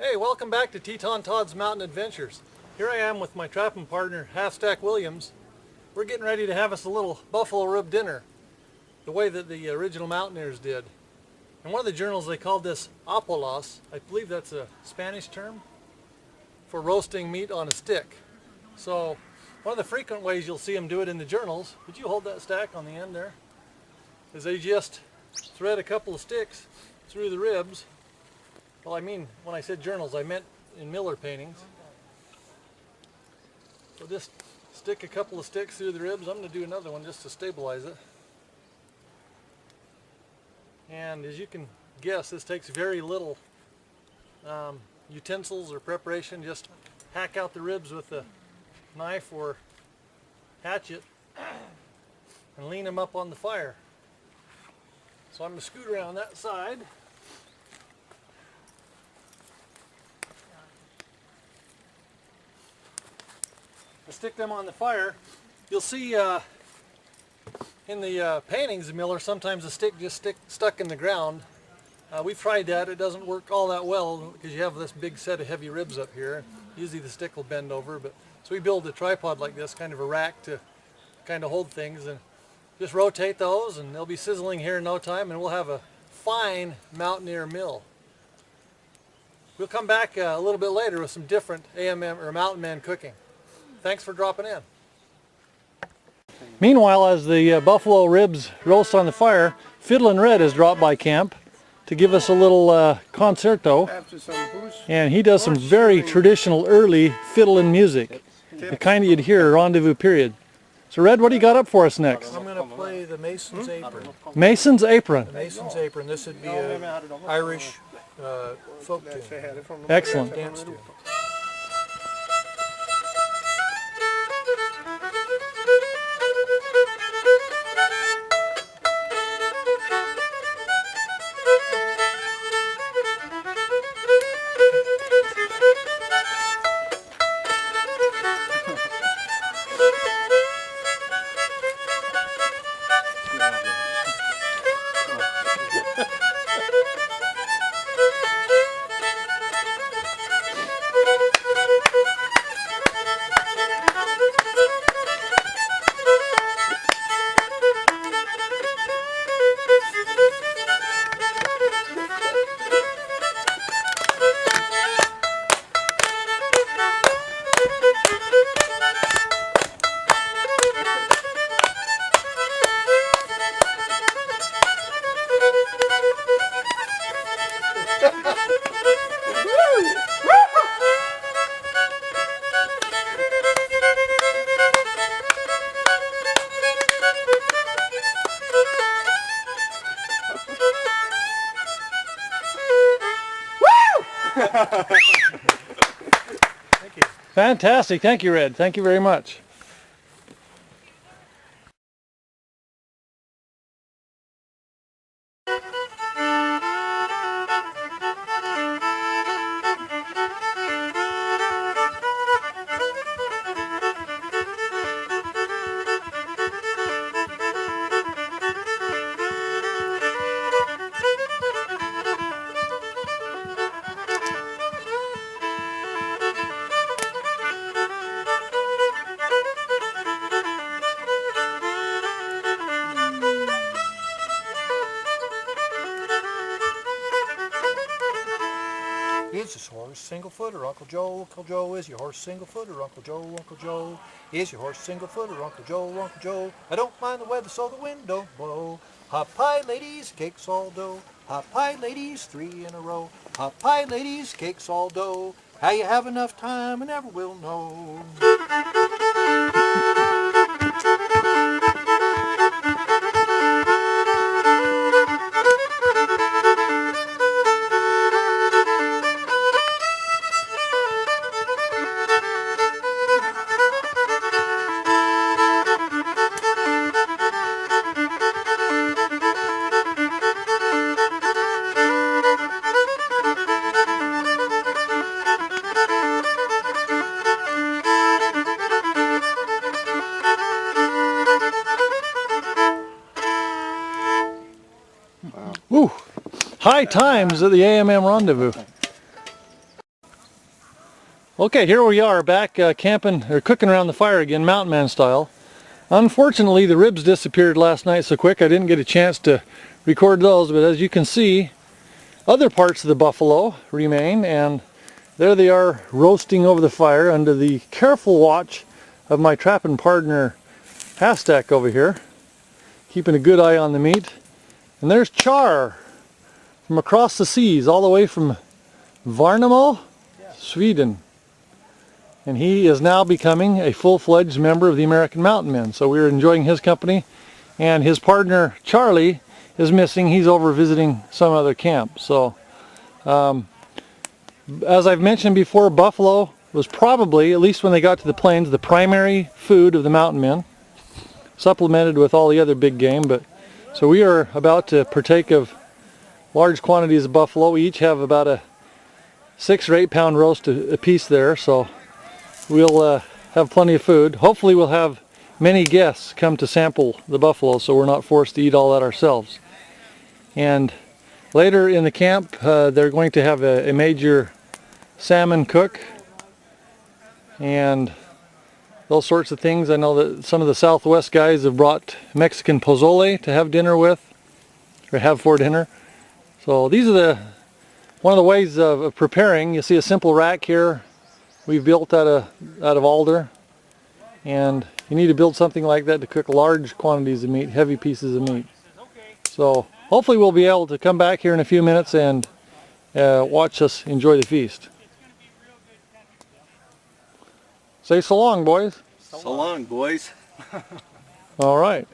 Hey, welcome back to Teton Todd's Mountain Adventures. Here I am with my trapping partner, Half Stack Williams. We're getting ready to have us a little buffalo rib dinner, the way that the original mountaineers did. In one of the journals they called this apolos. I believe that's a Spanish term for roasting meat on a stick. So one of the frequent ways you'll see them do it in the journals, would you hold that stack on the end there, is they just thread a couple of sticks through the ribs. Well, I mean, when I said journals, I meant in Miller paintings. So just stick a couple of sticks through the ribs. I'm going to do another one just to stabilize it. And as you can guess, this takes very little utensils or preparation. Just hack out the ribs with a knife or hatchet and lean them up on the fire. So I'm going to scoot around that side. Stick them on the fire. You'll see in the paintings of Miller, sometimes the stick just stuck in the ground. We've tried that. It doesn't work all that well because you have this big set of heavy ribs up here. Usually the stick will bend over, but so we build a tripod like this, kind of a rack to kind of hold things, and just rotate those and they'll be sizzling here in no time, and we'll have a fine mountaineer meal. We'll come back a little bit later with some different AMM or mountain man cooking. Thanks for dropping in. Meanwhile, as the buffalo ribs roast on the fire, Fiddlin' Red has dropped by camp to give us a little concerto. And he does some very traditional early fiddlin' music, the kind that you'd hear at Rendezvous period. So Red, what do you got up for us next? I'm going to play the Mason's Apron. Mason's Apron. The Mason's Apron. This would be an Irish folk tune. Excellent. Dance tune. Thank you. Fantastic. Thank you, Red. Thank you very much. Is this horse single footer, Uncle Joe? Uncle Joe, is your horse single footer, Uncle Joe? Uncle Joe, is your horse single footer, Uncle Joe? Uncle Joe, I don't mind the weather, so the wind don't blow. Hot pie, ladies, cakes all dough. Hot pie, ladies, 3 in a row. Hot pie, ladies, cakes all dough. How you have enough time, I never will know. Woo! High times at the AMM rendezvous. Okay, here we are back camping or cooking around the fire again, mountain man style. Unfortunately, the ribs disappeared last night so quick I didn't get a chance to record those, but as you can see, other parts of the buffalo remain, and there they are roasting over the fire under the careful watch of my trapping partner Hashtag over here, keeping a good eye on the meat. And there's Char from across the seas, all the way from Värnamo, Sweden. And he is now becoming a full-fledged member of the American Mountain Men. So we're enjoying his company. And his partner, Charlie, is missing. He's over visiting some other camp. So, as I've mentioned before, buffalo was probably, at least when they got to the plains, the primary food of the mountain men, supplemented with all the other big game. But so we are about to partake of large quantities of buffalo. We each have about a 6 or 8 pound roast a piece there. So we'll have plenty of food. Hopefully we'll have many guests come to sample the buffalo, so we're not forced to eat all that ourselves. And later in the camp, they're going to have a major salmon cook and those sorts of things. I know that some of the Southwest guys have brought Mexican pozole to have dinner with, or have for dinner. So these are one of the ways of preparing. You see a simple rack here we've built out of alder, and you need to build something like that to cook large quantities of meat, heavy pieces of meat. So hopefully we'll be able to come back here in a few minutes and watch us enjoy the feast. Say so long, boys. So long, boys. All right.